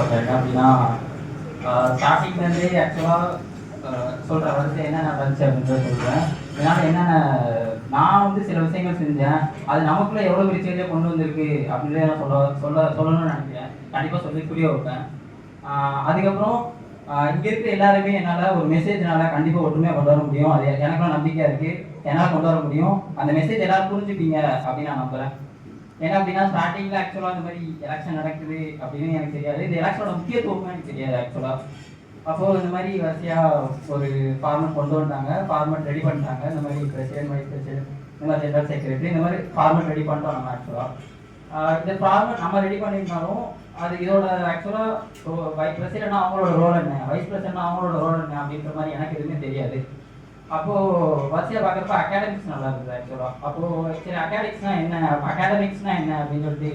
சொல்கிறேன். என்ன அப்படின்னா ஸ்டார்டிங்லேருந்தே ஆக்சுவலாக சொல்கிற வரிசை என்னென்ன நடந்துச்சு அப்படின்றத சொல்கிறேன். இதனால் என்னென்ன நான் வந்து சில விஷயங்கள் செஞ்சேன், அது நமக்குள்ளே எவ்வளோ பெரிய சேஞ்சை கொண்டு வந்திருக்கு அப்படின்றத நான் சொல்லணும்னு நினைக்கிறேன். கண்டிப்பாக சொல்லி புரிய வைப்பேன். அதுக்கப்புறம் இங்கே இருக்கிற எல்லாருமே என்னால் ஒரு மெசேஜ்னால கண்டிப்பாக ஒற்றுமையாக கொண்டு வர முடியும். அது எனக்குலாம் நம்பிக்கையாக இருக்குது. என்னால் கொண்டு வர முடியும். அந்த மெசேஜ் எல்லாரும் புரிஞ்சுப்பீங்க அப்படின்னு நான் நம்புகிறேன். ஏன்னா அப்படின்னா ஸ்டார்டிங்கில் ஆக்சுவலாக இந்த மாதிரி எலெக்ஷன் நடக்குது அப்படின்னு எனக்கு தெரியாது. இந்த எலெக்ஷனோட முக்கியத்துவம் எனக்கு தெரியாது ஆக்சுவலாக. அப்போது இந்த மாதிரி வரிசையாக ஒரு ஃபார்மெட் கொண்டு வந்தாங்க, ஃபார்மெட் ரெடி பண்ணிட்டாங்க. இந்த மாதிரி பிரசிடென்ட், வைஸ் பிரசிடென்ட், இந்த மாதிரி ஜெனரல் செக்ரட்டரி, இந்த மாதிரி ஃபார்மெட் ரெடி பண்ணிட்டோம் நம்ம ஆக்சுவலாக. இந்த ஃபார்மெட் நம்ம ரெடி பண்ணியிருந்தாலும் அது இதோட ஆக்சுவலாக வைஸ் பிரசிடென்ட்னா அவங்களோட ரோல் என்ன, வைஸ் பிரசிடென்ட்னா அவங்களோட ரோல் என்ன அப்படின்ற மாதிரி எனக்கு எதுவுமே தெரியாது. அப்போது வரிசையாக பார்க்குறப்ப அகாடமிக்ஸ் நல்லா இருக்குது ஆக்சுவலாக. அப்போது சரி அகாடமிக்ஸ்னா என்ன அப்படின்னு சொல்லிட்டு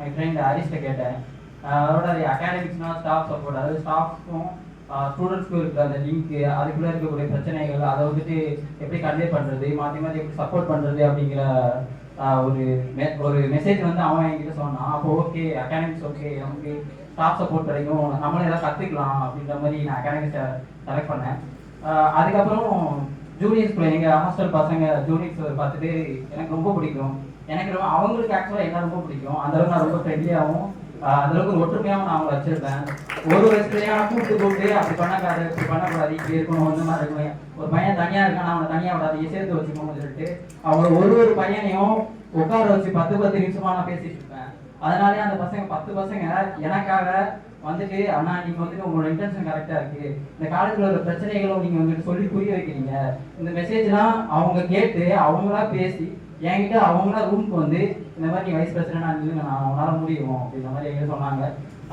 என் ஃப்ரெண்ட் ஹரிஷ்ட கேட்டேன். அதோட அது அகாடமிக்ஸ்னால் ஸ்டாஃப் சப்போர்ட், அதாவது ஸ்டாஃப்ஸ்க்கும் ஸ்டூடெண்ட்ஸ்க்கும் இருக்கிற அந்த லிங்க்கு, அதுக்குள்ளே இருக்கக்கூடிய பிரச்சனைகள், அதை வந்துட்டு எப்படி கன்வே பண்ணுறது, மாற்றி மாற்றி எப்படி சப்போர்ட் பண்ணுறது அப்படிங்கிற ஒரு மெசேஜ் வந்து அவன் என்கிட்ட சொன்னான். அப்போ ஓகே அகாடமிக்ஸ் ஓகே, நமக்கு ஸ்டாஃப் சப்போர்ட் கிடைக்கும், நம்மளும் எதாவது கற்றுக்கலாம் அப்படின்ற மாதிரி நான் அகாடமிக்ஸை செலக்ட் பண்ணேன். அதுக்கப்புறம் ஜூனியர் ஸ்கூல் எங்கள் ஹாஸ்டல் பசங்க ஜூனியர்ஸ் பார்த்துட்டு எனக்கு ரொம்ப பிடிக்கும். எனக்கு ரொம்ப அவங்களுக்கு ஆக்சுவலாக என்ன ரொம்ப பிடிக்கும். அந்தளவுக்கு நான் ரொம்ப ஃப்ரெண்ட்லியாகவும் அந்தளவுக்கு ஒரு ஒற்றுமையாகவும் நான் அவங்களை வச்சுருப்பேன். ஒரு வயசுலையான கூப்பிட்டு அப்படி பண்ணக்கூடாது, இப்படி பண்ணக்கூடாது, இப்படி இருக்கணும், இந்த மாதிரி இருக்கணும். ஒரு பையன் தனியாக இருக்கான், அவனை தனியாக விடாது, சேர்த்து வச்சுக்கணும்னு சொல்லிட்டு அவங்கள ஒரு பையனையும் உட்கார வச்சு 10 நிமிஷமாக நான் பேசிட்டு இருப்பேன். அதனாலே அந்த பசங்க 10 பசங்க எனக்காக வந்துட்டு அண்ணா நீங்கள் வந்துட்டு உங்களோட இன்டென்ஷன் கரெக்டாக இருக்குது, இந்த காலேஜில் உள்ள பிரச்சனைகளும் நீங்கள் வந்துட்டு சொல்லி புரிய வைக்கிறீங்க, இந்த மெசேஜ்லாம் அவங்க கேட்டு அவங்களா பேசி என்கிட்ட அவங்களா ரூமுக்கு வந்து இந்த மாதிரி நீ வைஸ் பிரசிடென்ட் இல்லைங்க நான் அவங்களால முடியும் அப்படின்ற மாதிரி எங்கிட்ட சொன்னாங்க.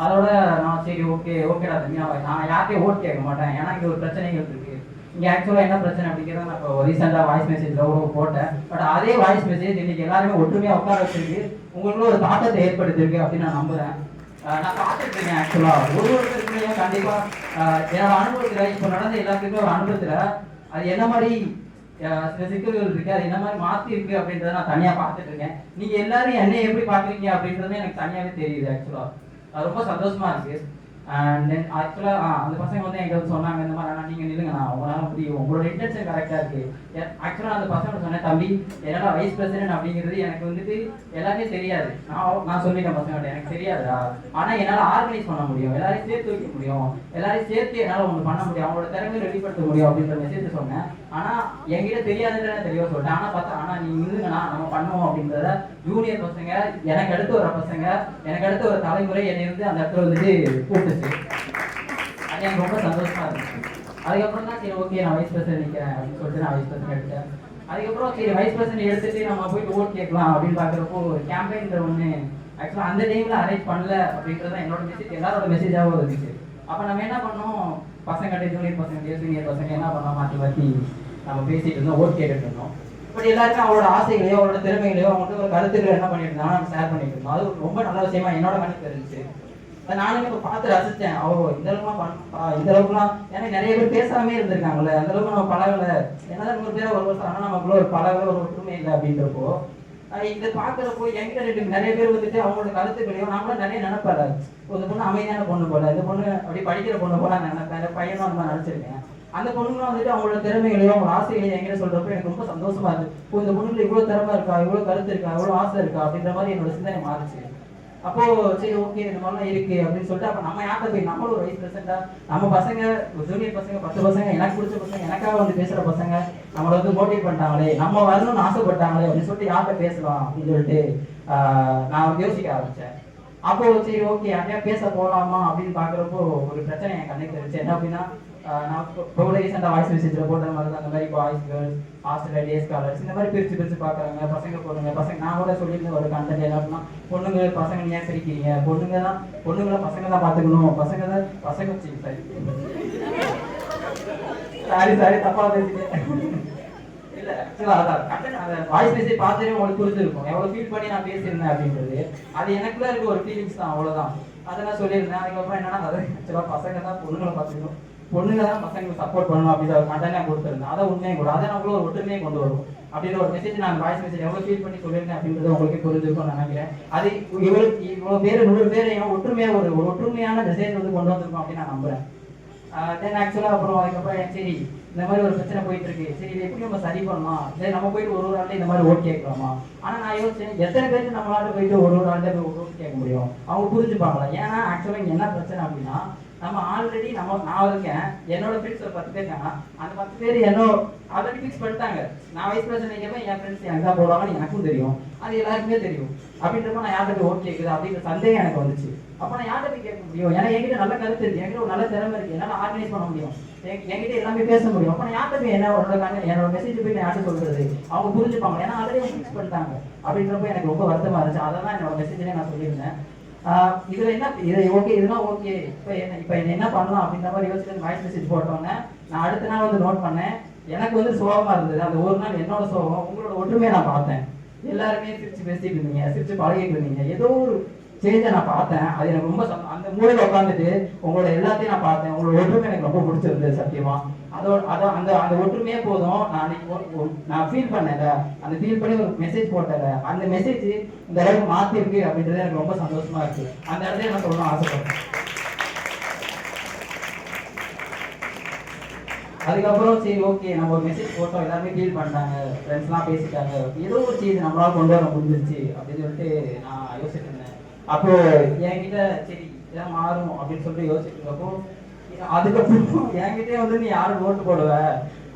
அதோட நான் சரி ஓகேடா தம்பி, நான் யார்கிட்டையும் ஓட் கேட்க மாட்டேன். ஏன்னா இங்கே ஒரு பிரச்சனைகள் இருக்குது. இங்கே ஆக்சுவலாக என்ன பிரச்சனை அப்படிங்கிறத நான் இப்போ ரீசெண்டாக வாய்ஸ் மெசேஜில் போட்டேன். பட் அதே வாய்ஸ் மெசேஜ் இன்னைக்கு எல்லாருமே ஒற்றுமையாக உட்கார வச்சிருக்கு, உங்களுக்குள்ள ஒரு தாக்கத்தை ஏற்படுத்திருக்கு அப்படின்னு நான் நம்புகிறேன். நான் பார்த்துருக்கேன் ஆக்சுவலாக ஒருத்தருக்குமே கண்டிப்பாக என்னோட அனுபவத்தில் இப்போ நடந்த எல்லாத்துக்குமே ஒரு அனுபவத்தில் அது என்ன மாதிரி சில சிக்கல்கள் இருக்கு, அது என்ன மாதிரி மாற்றி இருக்கு அப்படின்றத நான் தனியாக பார்த்துட்டு இருக்கேன். நீங்க எல்லாரும் என்னை எப்படி பார்க்குறீங்க அப்படின்றது எனக்கு தனியாகவே தெரியுது ஆக்சுவலாக. அது ரொம்ப சந்தோஷமா இருக்கு. அண்ட் தென் ஆக்சுவலாக அந்த பசங்க வந்து எங்களுக்கு சொன்னாங்க இந்த மாதிரி ஆனால் நீங்கள் நில்லுங்கண்ணா உங்களால் முடியும், உங்களோட இன்டென்ஷன் கரெக்டாக இருக்குது. ஆக்சுவலாக அந்த பசங்க சொன்னேன் தம்பி என்னடா வைஸ் பிரசிடென்ட் அப்படிங்கிறது எனக்கு வந்துட்டு எல்லாமே தெரியாது. நான் சொல்லிட்டேன் பசங்கள்ட்ட எனக்கு தெரியாதுடா, ஆனால் என்னால் ஆர்கனைஸ் பண்ண முடியும், எல்லாரையும் சேர்த்து வைக்க முடியும், எல்லாரையும் சேர்த்து என்னால் ஒன்று பண்ண முடியும், அவங்களோட திறமையை ரெடிப்படுத்த முடியும் அப்படின்ற மெசேஜ் சொன்னேன். ஆனால் என்கிட்ட தெரியாதுன்றத தெளிவாக சொல்லிட்டேன். ஆனால் பார்த்தா ஆனால் நீ நில்லுங்கண்ணா நம்ம பண்ணுவோம் அப்படின்றத ஜூனியர் பசங்க, எனக்கு அடுத்து வர பசங்க, எனக்கு அடுத்து ஒரு தலைமுறை என்னை வந்து அந்த இடத்துல வந்துட்டு கூப்பிட்டு அது எனக்கு ரொம்ப சந்தோஷமா இருந்துச்சு. அதுக்கப்புறம் தான் சரி ஓகே நான் வைஸ் பிரசிடென்ட் நிற்கிறேன் அப்படின்னு சொல்லிட்டு நான் வைஸ் பிரசிடென்ட் எடுத்தேன். அதுக்கப்புறம் சரி வைஸ் பிரசிடென்ட் எடுத்துட்டு நம்ம போயிட்டு ஓட் கேட்கலாம் அப்படின்னு பார்க்குறப்போ ஒரு கேம்பெயின்ற ஒன்று ஆக்சுவலாக அந்த டைமில் அரேஞ்ச் பண்ணல அப்படின்றத என்னோட மெசேஜ் எல்லாரோட மெசேஜாகவும் இருந்துச்சு. அப்போ நம்ம என்ன பண்ணோம், பசங்கள்ட்ட ஜூனியர் பசங்க சீனியர் பசங்க என்ன பண்ணோம், மாற்றி நம்ம பேசிட்டு இருந்தோம், ஓட் கேட்டுட்டு இருந்தோம். பட் எல்லாருமே அவரோட ஆசைகளையோ அவரோட திறமைகளையோ அவங்கள்ட்ட ஒரு கருத்துக்களை என்ன பண்ணிட்டு இருந்தாங்க நம்ம ஷேர் பண்ணிட்டு இருந்தோம். அது ரொம்ப நல்ல விஷயமா என்னோட கணக்கு இருந்துச்சு. நானுமே இப்போ பார்த்து ரசித்தேன். இந்த அளவுக்குலாம் ஏன்னா நிறைய பேர் பேசாமே இருந்திருக்காங்கல்ல, அந்த அளவுக்கு நம்ம பழகலை. என்னதான் 100 பேர் ஒரு வருஷம் ஆனால் நமக்குள்ள ஒரு பழகலை, ஒரு ஒற்றுமை இல்லை அப்படின்றப்போ இதை பார்க்குறப்போ எங்கிட்ட நிறைய பேர் வந்துட்டு அவங்களோட கருத்துக்களையும் நாமளும் நிறைய நினைப்பாரு. இந்த பொண்ணு அமைதியான பொண்ணு போல, இந்த பொண்ணு அப்படி படிக்கிற பொண்ணு போல நினைப்பேன். இந்த பையனும் அந்த மாதிரி நினச்சிருக்கேன். அந்த பொண்ணுங்களும் வந்துட்டு அவங்களோட திறமைகளையும் அவங்க ஆசைகளையும் எங்கிட்ட சொல்றப்ப எனக்கு ரொம்ப சந்தோஷமா இருக்கு. இந்த பொண்ணுல இவ்வளவு திறமை இருக்கா, இவ்வளவு கருத்து இருக்கா, இவ்வளவு ஆசை இருக்கா அப்படின்ற மாதிரி என்னோட சிந்தனை மாறிச்சு. அப்போ சரி ஓகே இந்த மாதிரிலாம் இருக்கு அப்படின்னு சொல்லிட்டு அப்போ நம்ம யார்கிட்ட போய் நம்மளும் ஒரு வைஸ் பிரசிடென்டா நம்ம பசங்க ஜூனியர் பசங்க 10 பசங்க எனக்கு பிடிச்ச பசங்க எனக்காக வந்து பேசுற பசங்க நம்மளை வந்து மோட்டிவேட் பண்ணிட்டாங்களே, நம்ம வரணும்னு ஆசைப்பட்டாங்களே அப்படின்னு சொல்லிட்டு யார்கிட்ட பேசலாம் அப்படின்னு சொல்லிட்டு நான் யோசிக்க ஆரம்பிச்சேன். அப்போ சரி ஓகே அப்படியே பேச போகலாமா அப்படின்னு பார்க்குறப்போ ஒரு பிரச்சனை என் கண்ணுக்கு தெரிஞ்சு. என்ன அப்படின்னா நான் இப்போ ரீசெண்டாக வாய்ஸ் மெசேஜில் போட்ட மாதிரி தான் அந்த மாதிரி பாய்ஸ் கேர்ள்ஸ் ஹாஸ்டல் டே ஸ்காலர்ஸ் இந்த மாதிரி பிரித்து பார்க்குறாங்க. பசங்க பசங்க நான் கூட சொல்லியிருந்தேன் ஒரு கண்டென்ட் என்ன அப்படின்னா பொண்ணுங்க பசங்க ஏன் பிரிக்கிறீங்க, பொண்ணுங்களை பசங்க தான் பார்த்துக்கணும், பசங்க சாரி தப்பாக பேசிட்டேன். இல்லை ஆக்சுவலாக அதான் கண்டென்ட் அந்த வாய்ஸ் மெசேஜ் பார்த்துட்டு உங்களுக்கு புரிஞ்சிருக்கும் எவ்வளோ ஃபீல் பண்ணி நான் பேசியிருந்தேன் அப்படின்றது. அது எனக்குள்ள இருக்க ஒரு ஃபீலிங்ஸ் தான், அவ்வளோதான். அதை நான் சொல்லியிருந்தேன். அதுக்கப்புறம் என்னன்னா அது ஆக்சுவலாக பசங்க தான் பொண்ணுங்களை பார்த்துக்கணும், பொண்ணுங்க தான் பசங்களுக்கு சப்போர்ட் பண்ணணும் அப்படின்ற ஒரு கண்டனை கொடுத்துருந்தேன். அதை உண்மையை கூட அதை நம்மளும் ஒரு ஒற்றுமையை கொண்டு வரும் அப்படின்ற ஒரு மெசேஜ் நான் வாய்ஸ் மெசேஜ் எவ்வளோ ஃபீல் பண்ணி சொல்லியிருக்கேன் அப்படின்றது உங்களுக்கு புரிஞ்சிருக்கும்னு நினைக்கிறேன். அது இவ்வளோ பேர் 100 பேரையும் ஒற்றுமையாக ஒரு ஒற்றுமையான மெசேஜ் வந்து கொண்டு வந்திருக்கோம் அப்படின்னு நான் நம்புறேன். தென் ஆக்சுவலாக அப்புறம் அதுக்கப்புறம் சரி இந்த மாதிரி ஒரு பிரச்சனை போயிட்டு இருக்கு, சரி இதை எப்படி நம்ம சரி பண்ணலாம், சரி நம்ம போயிட்டு ஒரு ஆள்கிட்ட இந்த மாதிரி ஓட்டு கேட்கலாமா. ஆனால் நான் யோசிச்சேன் எத்தனை பேருக்கு நம்மளால போயிட்டு ஒரு ஆள்கிட்ட போய் ஓட்டு கேட்க முடியும், அவங்க புரிஞ்சுப்பாங்களா. ஏன்னா ஆக்சுவலாக இங்கே என்ன பிரச்சனை அப்படின்னா நம்ம ஆல்ரெடி நான் இருக்கேன், என்னோட ஃப்ரெண்ட்ஸ் ஒரு 10 பேர் இருக்காங்க, அந்த 10 பேர் என்னோட ஆல்ரெடி ஃபிக்ஸ் பண்ணிட்டாங்க. நான் வைஸ் பிரசிடென்ட் கேட்பேன், என் ஃப்ரெண்ட்ஸ் எனக்கு தான் போடுவாங்கன்னு எனக்கும் தெரியும், அது எல்லாருக்குமே தெரியும். அப்படின்றப்ப நான் யார்கிட்ட போய் ஓட்டு கேட்குது அப்படின்ற சந்தேகம் எனக்கு வந்துச்சு. அப்போ நான் யார்கிட்ட போய் கேட்க முடியும், ஏன்னா என்கிட்ட நல்ல கருத்து இருக்கு, என்கிட்ட ஒரு நல்ல திறமை இருக்கு, என்னால் ஆர்கனைஸ் பண்ண முடியும், என்கிட்ட எல்லாமே பேச முடியும். அப்போ நான் யார்கிட்ட போய் என்னோட மெசேஜ் போய் நான் யார்கிட்ட சொல்றது, அவங்க புரிஞ்சுப்பாங்க, ஏன்னா ஆல்ரெடி அவங்க ஃபிக்ஸ் பண்ணிட்டாங்க. அப்படின்றப்ப எனக்கு ரொம்ப வருத்தமா இருந்துச்சு. அதெல்லாம் என்னோட மெசேஜ்லேயே நான் சொல்லியிருந்தேன். இதுல என்ன இது ஓகே, இதெல்லாம் ஓகே, இப்போ என்ன பண்ணலாம் அப்படின்ற மாதிரி யோசிச்சு வாய்ஸ் மெசேஜ் போட்டோன்னே நான் அடுத்த நாள் வந்து நோட் பண்ணேன். எனக்கு வந்து சோகமா இருந்தது. அந்த ஒரு நாள் என்னோட சோகம், உங்களோட ஒற்றுமையை நான் பார்த்தேன். எல்லாருமே சிரிச்சு பேசிட்டு இருந்தீங்க, சிரிச்சு பழகிட்டு இருந்தீங்க, ஏதோ ஒரு சேஞ்சை நான் பார்த்தேன். அது எனக்கு ரொம்ப அந்த மூலையில் உட்காந்துட்டு உங்களோட எல்லாத்தையும் நான் பார்த்தேன். உங்களோட ஒற்றுமை எனக்கு ரொம்ப பிடிச்சிருந்தது சத்தியமா. அந்த ஒற்றுமையே போதும். நான் ஃபீல் பண்ணல, அந்த ஃபீல் பண்ணி ஒரு மெசேஜ் போட்டல, அந்த மெசேஜ் இந்த அளவுக்கு மாத்திருக்கு அப்படின்றது எனக்கு ரொம்ப சந்தோஷமா இருக்கு. அந்த இடத்துல நான் சொல்லணும் ஆசைப்படுறேன். அதுக்கப்புறம் சரி ஓகே நம்ம ஒரு மெசேஜ் போட்டோம், எல்லாருமே ஃபீல் பண்ணிட்டாங்க, ஃப்ரெண்ட்ஸ்லாம் பேசிட்டாங்க, ஏதோ ஒரு சேஞ்ச் நம்மளால கொண்டு வர முடிஞ்சிருச்சு அப்படின்னு சொல்லிட்டு நான் யோசிச்சுட்டு இருந்தேன். அப்போ என்கிட்ட சரி இதான் மாறும் அப்படின்னு சொல்லிட்டு யோசிச்சுட்டு இருக்கப்போ அதுக்கப்புறம் என்கிட்டே வந்து நீ யாருக்கு ஓட்டு போடுவ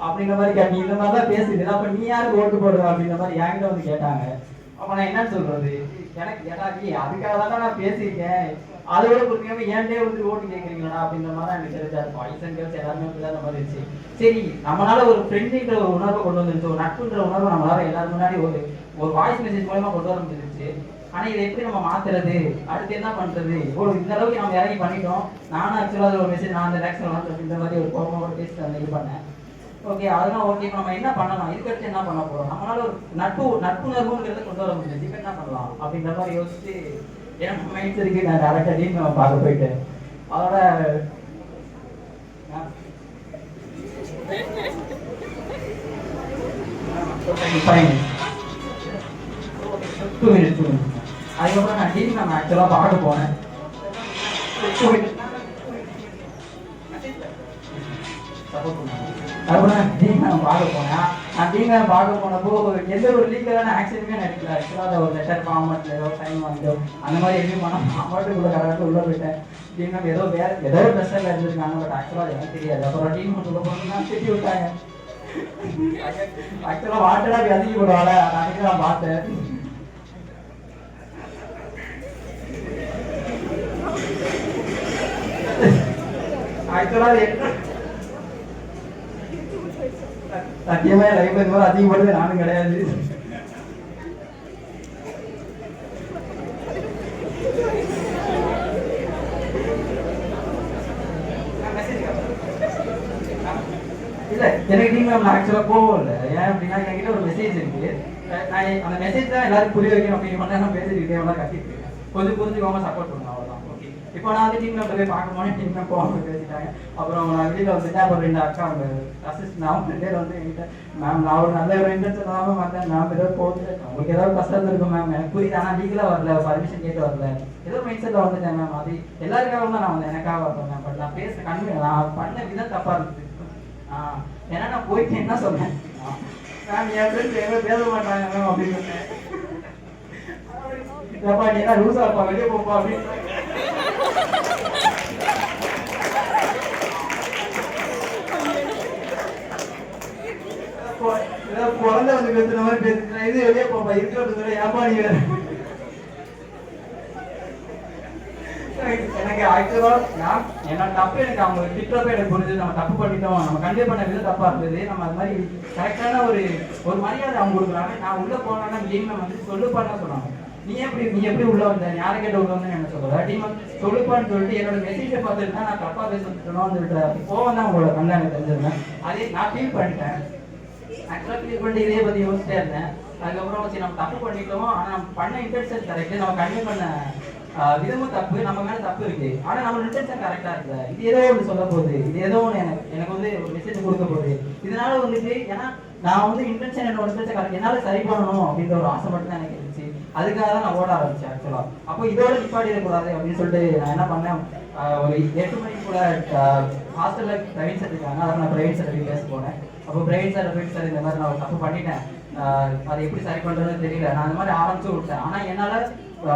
அப்படின்ற மாதிரி கேட்டு, நீ இந்த மாதிரி தான் பேசுது, அப்ப நீ யாருக்கு ஓட்டு போடுவ அப்படின்ற மாதிரி என்கிட்ட வந்து கேட்டாங்க. அப்ப நான் என்ன சொல்றது, எனக்கு கேட்டாக்கி அதுக்காக தான் நான் பேசியிருக்கேன், அதோட புரியாம ஏன்டே வந்து ஓட்டு கேட்குறீங்களா அப்படின்ற மாதிரி எனக்கு தெரிஞ்சா இருக்கும். பாய்ஸ் அண்ட் கேர்ள்ஸ் எல்லாருமே அந்த மாதிரி இருந்துச்சு. சரி நம்மளால ஒரு ஃப்ரெண்டுன்ற ஒரு உணர்வை கொண்டு வந்துருச்சு, ஒரு நட்புன்ற உணர்வை நம்மளால எல்லாரும் முன்னாடி ஒரு வாய்ஸ் மெசேஜ் மூலமா கொண்டு வர முடிஞ்சிருச்சு. ஆனா இதை எப்படி நம்ம மாத்துறது, அடுத்து என்ன பண்றது, இந்த அளவுக்கு நம்ம இறங்கி பண்ணிட்டோம். நானும் ஆக்சுவலாக ஒரு மெசேஜ் நான் அந்த ரிலாக்ஸில் வந்து இந்த மாதிரி ஒரு கோபமாக பேசிட்டு அந்த இது பண்ணேன். ஓகே அதெல்லாம் ஓகே, இப்போ நம்ம என்ன பண்ணலாம், இதுக்கடுத்து என்ன பண்ண போறோம், நம்மளால ஒரு நட்புணர்வுங்கிறத கொண்டு வர முடியாது, இப்போ என்ன பண்ணலாம் அப்படின்ற மாதிரி யோசிச்சு எனக்கு மைண்ட் இருக்கு. நான் டேரக்டா டீம் நம்ம பார்க்க போயிட்டேன். அதோட அதுக்கப்புறம் நான் டீம் நம்ம ஆக்சுவலா பார்க்க போனேன். அதுக்கப்புறம் டீம் நான் பார்க்க போனேன். நான் டீம் பார்க்க போனப்போ எந்த ஒரு லீகலான ஆக்ஷனுமே நடக்கல. ஆக்சுவலாக அதை ஒரு லெட்டர் ஃபார்மெட்ல ஏதோ சைன் வாங்கியோ அந்த மாதிரி எதுவும் பண்ண ஃபார்மெட்டுக்குள்ள கரெக்டாக உள்ள போயிட்டேன். டீம் நம்ம ஏதோ ஒரு ப்ரெஷரில் இருந்திருக்காங்க, பட் ஆக்சுவலாக எனக்கு தெரியாது. அப்புறம் டீம் உள்ள போனோம்னா திட்டி விட்டாங்க. ஆக்சுவலாக வாட்டராக அதிகம் போடுவாங்க, அன்னைக்கு நான் பார்த்தேன். ஆக்சுவலாக சத்தியமா லைஃப்ல இந்த மாதிரி அதிகப்படுறது நானும் கிடையாது. இல்ல எனக்கு டீம் மேம் ஆக்சுவலா கோவம் இல்லை. ஏன் அப்படின்னா என்கிட்ட ஒரு மெசேஜ் இருக்கு, நான் அந்த மெசேஜ் தான் எல்லாரும் புரிய வைக்கணும் அப்படின்னு நான் பேசிட்டு எவ்வளோ கட்டிட்டு இருக்கேன். கொஞ்சம் புரிஞ்சுக்கோங்க, சப்போர்ட் பண்ணுங்க, அவ்வளோதான். ஓகே இப்போ நான் வந்து டீம் மேம் போய் பார்க்க போனேன், டீம் மேம் போகாம பேசிட்டாங்க. அப்புறம் நான் வெளியில வந்துட்டேன். அப்புறம் 2 அக்கா அவங்க அசிஸ்டன்ட் அவங்க 2 பேர் வந்து என்கிட்ட மேம் நான் ஒரு நல்ல ஒரு இன்ட்ரெஸ்ட் சொல்லாமல் மாட்டேன், மேம் ஏதோ போகுது, உங்களுக்கு ஏதாவது கஷ்டம் இருக்கும் மேம், எனக்கு புரியுது, ஆனால் லீகலாக வரல, பர்மிஷன் கேட்டு வரல, ஏதோ மைண்ட் செட்டில் வந்துட்டேன் மேம், அது எல்லாருக்காக தான் நான் வந்து எனக்காக வரேன் மேம், பட் நான் பேச நான் பண்ண விதம் தப்பா இருந்தது. ஏன்னா நான் போயிட்டு என்ன சொன்னேன், மேம் என் ஃப்ரெண்ட்ஸ் எவ்வளோ பேச மாட்டாங்க மேம் அப்படின்னு சொன்னேன். இல்லப்பா நீ என்ன ரூல்ஸா இருப்பா, வெளியே போப்பா அப்படின்னு. குழந்தை வந்து பேசுற மாதிரி பேசுறேன், இது வெளியே போப்பா இருக்கிறது ஏப்பா நீ வேற. எனக்கு ஆக்சுவலா நான் என்னோட தப்பு எனக்கு அவங்க திட்டப்ப எனக்கு புரிஞ்சது, நம்ம தப்பு பண்ணிட்டோம், நம்ம கன்வே பண்ண விதம் தப்பா இருந்தது, நம்ம அது மாதிரி கரெக்டான ஒரு மரியாதை அவங்க கொடுக்குறாங்க. நான் உள்ள போனா டீம் வந்து சொல்லுப்பான்னு சொன்னாங்க. நீ எப்படி உள்ள வந்த, யாரை கேட்ட உள்ள வந்து என்ன சொல்ற, டீம் சொல்லுப்பான்னு சொல்லிட்டு என்னோட மெசேஜை பார்த்துட்டு தான் நான் தப்பா பேச வந்துட்டோம்னு சொல்லிட்டு போவோம் தான் உங்களோட கண்ணாங்க தெரிஞ்சிருந்தேன். அதே நான் ஃபீல் பண்ணிட்டேன். ஆக்சுவலாக ஃபீல் பண்ணிட்டு இதே பற்றி யோசிச்சிட்டே இருந்தேன். அதுக்கப்புறம் சரி நம்ம தப்பு பண்ணிட்டோம், ஆனால் நம்ம பண்ண இன்டென்ஷன் கரெக்டு, நம்ம கன்வே பண்ண விதமும் தப்பு, நம்ம மேல தப்பு இருக்கு. ஆனா நம்ம இன்டென்ஷன் கரெக்டா இருக்குல்ல. இது ஏதோ ஒன்று சொல்ல போகுது, இது ஏதோ ஒன்று எனக்கு வந்து ஒரு மெசேஜ் கொடுக்க போகுது. இதனால வந்துட்டு ஏன்னா நான் வந்து இன்டென்ஷன் என்னோட இன்டென்ஷன் கரெக்ட், என்னால சரி பண்ணணும் அப்படின்ற ஒரு ஆசை மட்டும் தான் எனக்கு இருந்துச்சு. அதுக்காக தான் நான் ஓட ஆரம்பிச்சேன் ஆக்சுவலா. அப்போ இதோட நிப்பாடிடக்கூடாது அப்படின்னு சொல்லிட்டு நான் என்ன பண்ணேன், ஒரு 8 மணிக்கு கூட ஹாஸ்டல்ல பிரவீன் சார் இருக்காங்க, அதை நான் பிரவீன் சார் பேச போனேன். அப்போ பிரவீன் சார் இந்த மாதிரி நான் ஒரு தப்பு பண்ணிட்டேன், அதை எப்படி சரி பண்றதுன்னு தெரியல, நான் அந்த மாதிரி ஆரம்பிச்சு விட்டேன். ஆனா என்னால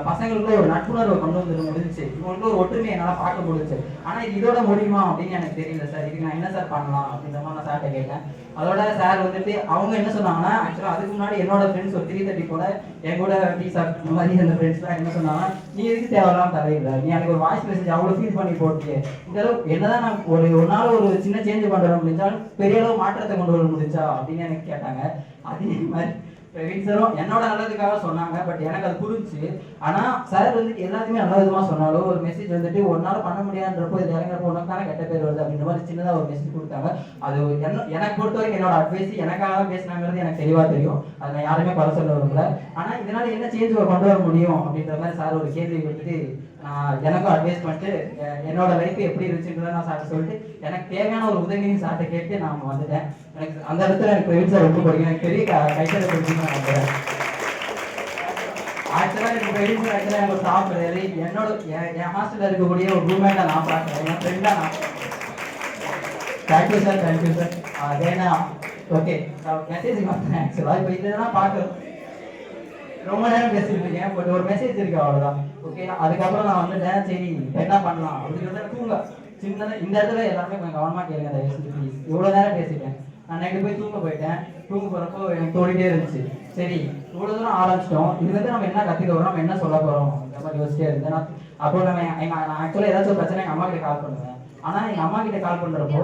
பசங்களுக்குள்ள ஒரு நட்புணர்வை கொண்டு வந்து முடிஞ்சிச்சு, இவங்களுக்கு ஒரு ஒற்றுமையை என்னால் பார்க்க முடிஞ்சிச்சு. ஆனால் இது இதோட முடியுமா அப்படின்னு எனக்கு தெரியல சார், இதுக்கு நான் என்ன சார் பண்ணலாம் அப்படின்ற மாதிரி நான் சார்கிட்ட கேட்டேன். அதோட சார் வந்துட்டு அவங்க என்ன சொன்னாங்கன்னா, ஆக்சுவலாக அதுக்கு முன்னாடி என்னோட ஃப்ரெண்ட்ஸ் ஒரு 3:30 போல என் கூட டீ சாப் இந்த மாதிரி அந்த ஃப்ரெண்ட்ஸ்லாம் என்ன சொன்னாங்கன்னா, நீ எதுக்கு தேவையில்லாம தரையில்லை, நீ எனக்கு ஒரு வாய்ஸ் மெசேஜ் அவ்வளோ ஃபீல் பண்ணி போட்டியே, இந்த அளவு என்னதான் நான் ஒரு நாள் ஒரு சின்ன சேஞ்ச் பண்ணுற முடிஞ்சாலும் பெரிய அளவு மாற்றத்தை கொண்டு வர முடிஞ்சா அப்படின்னு எனக்கு கேட்டாங்க. அதே மாதிரி பிரவீன் சாரும் என்னோட நல்லதுக்காக சொன்னாங்க, பட் எனக்கு அது புரிஞ்சு. ஆனா சார் வந்துட்டு எல்லாத்தையுமே நல்ல விதமா சொன்னாலும் ஒரு மெசேஜ் வந்துட்டு ஒரு நாள் பண்ண முடியாதுன்றப்போ இது இறங்குறப்போ உனக்கு தானே கெட்ட பேர் வருது அப்படின்ற மாதிரி சின்னதா ஒரு மெசேஜ் கொடுத்தாங்க. அது எனக்கு பொறுத்த வரைக்கும் என்னோட அட்வைஸ் எனக்காக தான் பேசினாங்கிறது எனக்கு தெளிவா தெரியும், அதை நான் யாருமே குறை சொல்ல விரும்பல. ஆனா இதனால என்ன சேஞ்ச் கொண்டு வர முடியும் அப்படின்ற மாதிரி சார் ஒரு கேள்வி கொடுத்துட்டு எனக்கும் அட்வைஸ் பண்ணிட்டு என்னோட லைஃப் எப்படி இருந்துச்சுன்றதை நான் சார் சொல்லிட்டு எனக்கு தேவையான ஒரு உதவியும் சார்ட்ட கேட்டு நான் வந்துட்டேன். எனக்கு அந்த இடத்துல எனக்கு பிரவீன் சார் ரொம்ப பிடிக்கும், எனக்கு பெரிய கைத்தலை பிடிக்கும். ஆக்சுவலாக எனக்கு பிரவீன் சார் ஆக்சுவலாக எனக்கு ஒரு ஸ்டாஃப் கிடையாது, என்னோட என் ஹாஸ்டலில் இருக்கக்கூடிய ஒரு ரூம்மேட்டை நான் பார்க்குறேன், என் ஃப்ரெண்டாக நான். Thank you sir. அதேனா ஓகே மெசேஜ் பார்த்தேன். ஆக்சுவலாக இப்போ இதெல்லாம் பார்க்குறோம், ரொம்ப நேரம் பேசிட்டு இருக்கேன், பட் ஒரு மெசேஜ் இருக்கு அவ்வளோதான். ஓகே அதுக்கப்புறம் நான் வந்துட்டேன், சரி என்ன பண்ணலாம் அப்படின்னு தூங்க சின்னதாக இந்த இடத்துல எல்லாருமே கொஞ்சம் கவனமாக கேளுங்க தயவு செஞ்சு ப்ளீஸ். இவ்வளோ நேரம் பேசிட்டேன், நான் நைட்டு போய் தூங்க போயிட்டேன். தூங்க போகிறப்போ எனக்கு தோடிட்டே இருந்துச்சு, சரி இவ்வளோ தூரம் ஆரம்பிச்சிட்டோம், இது வந்து நம்ம என்ன கற்றுக்க வரோம், நம்ம என்ன சொல்ல போகிறோம் இந்த மாதிரி யோசிச்சே இருந்தேன். நான் அப்போ நான் ஆக்சுவலாக ஏதாச்சும் ஒரு பிரச்சனை எங்கள் அம்மா கிட்ட கால் பண்ணுவேன். ஆனால் எங்கள் அம்மா கிட்ட கால் பண்ணுறப்போ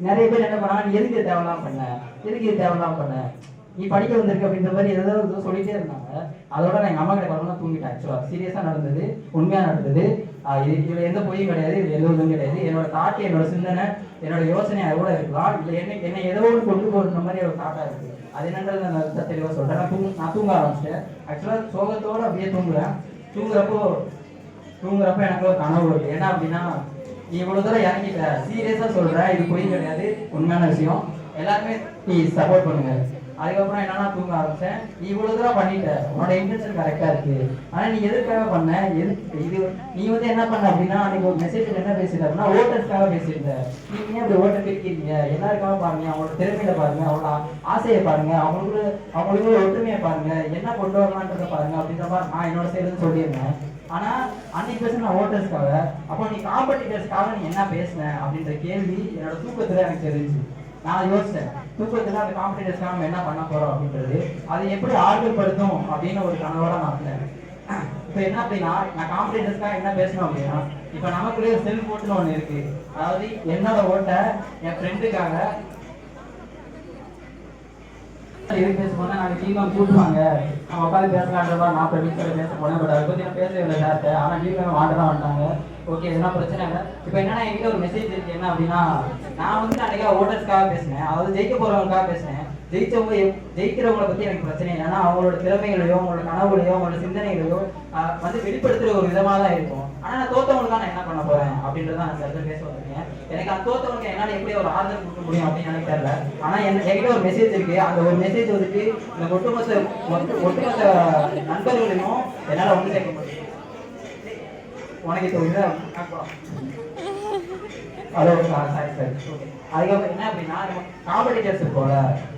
நிறைய பேர் என்ன பண்ணாங்க, நீ எதுக்கு தேவையில்லாம பண்ண, நீ படிக்க வந்திருக்கு அப்படின்ற மாதிரி ஏதாவது சொல்லிட்டே இருந்தாங்க. அதோட நான் எங்கள் அம்மா கிட்ட கால் தூங்கிட்டேன். ஆக்சுவலாக சீரியஸாக நடந்தது, உண்மையாக நடந்தது. இதுல எந்த பொய்யும் கிடையாது, இது எந்த இதுவும் கிடையாது. என்னோட தாட்டி, என்னோட சிந்தனை, என்னோட யோசனை அதோட இருக்கலாம், இல்லை என்னை ஏதோ ஒன்று கொண்டு போகிற மாதிரி ஒரு தாட்டா இருக்கு. அது என்னன்றது நான் தெளிவாக சொல்றேன். நான் தூங்க ஆரம்பிச்சிட்டேன். ஆக்சுவலாக சோகத்தோட அப்படியே தூங்குறேன். தூங்குறப்ப எனக்கு ஒரு கனவு வருது. என்ன அப்படின்னா, நீ இவ்வளவு தூரம் இறங்கிட்ட, சீரியஸா சொல்ற, இது பொய் கிடையாது, உண்மையான விஷயம், எல்லாருமே நீ சப்போர்ட் பண்ணுங்க. அதுக்கப்புறம் என்னன்னா தூங்க ஆரம்பிச்சேன். நீ இவ்வளவு தூரம் பண்ணிட்ட, உன்னோட இன்டென்ஷன் கரெக்டா இருக்கு, ஆனா நீ எதுக்காக பண்ண, இது நீ வந்து என்ன பண்ண அப்படின்னா, அன்னைக்கு ஒரு மெசேஜ் என்ன பேசிட்ட அப்படின்னா, ஓட்டர்ஸ்க்காக பேசியிருந்த. நீங்க ஏன் அப்படி ஓட்டர் பிரிக்கிறீங்க, எல்லாருக்காக பாருங்க, அவங்களோட திறமையில பாருங்க, அவங்களோட ஆசையை பாருங்க, அவங்களுக்கு ஒற்றுமையை பாருங்க, என்ன கொண்டு வரலான்றத பாருங்க அப்படின்ற மாதிரி நான் என்னோட சைடுன்னு சொல்லியிருந்தேன். ஆனா அன்னைக்கு பேச நான் ஓட்டர்ஸ்க்காக, அப்போ நீ காம்படிட்டர்ஸ்க்காக நீ என்ன பேசின அப்படின்ற கேள்வி என்னோட தூக்கத்துல எனக்கு தெரிஞ்சு. நான் யோசிச்சேன், தூக்கத்துல அந்த காம்படிட்டர்ஸ்க்காக நம்ம என்ன பண்ண போறோம் அப்படின்றது, அதை எப்படி ஆர்வப்படுத்தும் அப்படின்னு ஒரு கனவோட நான் இருந்தேன். இப்போ என்ன அப்படின்னா, நான் காம்படிட்டர்ஸ்க்காக என்ன பேசணும் அப்படின்னா, இப்போ நமக்குள்ளே செல்ஃப் ஓட்டுன்னு ஒன்று இருக்கு. அதாவது என்னோட ஓட்டை என் ஃப்ரெண்டுக்காக எதுக்கு பேச போனா, நாங்கள் டீமாக கூட்டுவாங்க, நம்ம உட்காந்து பேசலான்ற மாதிரி நான் வீட்டில் பேச போனேன். பட் அதை பற்றி நான் பேசவே இல்லை சார்ட்ட. ஆனால் டீமாக வாண்டதான் வந்துட்டாங்க. ஓகே இதெல்லாம் பிரச்சனை இல்லை. இப்போ என்னன்னா, என்கிட்ட ஒரு மெசேஜ் இருக்கு. என்ன அப்படின்னா, நான் வந்து அன்றைக்கா ஓட்டர்ஸ்க்காக பேசினேன், அதாவது ஜெயிக்க போகிறவங்களுக்காக பேசினேன். ஜெயிக்கிறவங்களை பற்றி எனக்கு பிரச்சனை இல்லை. ஏன்னா அவங்களோட திறமைகளையோ, அவங்களோட கனவுலையோ, அவங்களோட சிந்தனைகளையோ வந்து வெளிப்படுத்துகிற ஒரு விதமாக தான் இருக்கும். ஆனால் நான் தோத்தவங்களுக்காக நான் என்ன பண்ண போகிறேன் அப்படின்றத நான் அந்த பேச வந்திருக்கேன். எனக்கு அந்த தோத்தவங்களுக்கு என்னால் எப்படி ஒரு ஆதரவு கொடுக்க முடியும் அப்படின்னு எனக்கு தெரியல. ஆனால் என்கிட்ட ஒரு மெசேஜ் இருக்கு. அந்த ஒரு மெசேஜ் வந்துட்டு இந்த ஒட்டுமொத்த நண்பர்களையும் என்னால் ஒன்று சேர்க்க முடியும். உனக்கு ஹலோ சாரி சார். அதுக்கப்புறம் என்ன அப்படின்னா, காம்படிட்டர்ஸ் போல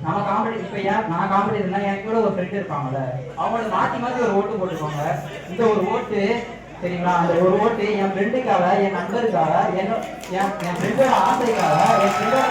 நம்ம இப்போ நான் காம்படிட்டர்னா எனக்கு கூட ஒரு ஃப்ரெண்ட் இருப்பாங்கல்ல, அவங்களோட மாற்றி ஒரு ஓட்டு போட்டுக்கோங்க. இந்த ஒரு ஓட்டு சரிங்களா, அந்த ஒரு ஓட்டு என் ஃப்ரெண்டுக்காக, என் நண்பருக்காக, என் ஃப்ரெண்டோட ஆசைக்காக, என் ஃப்ரெண்டோட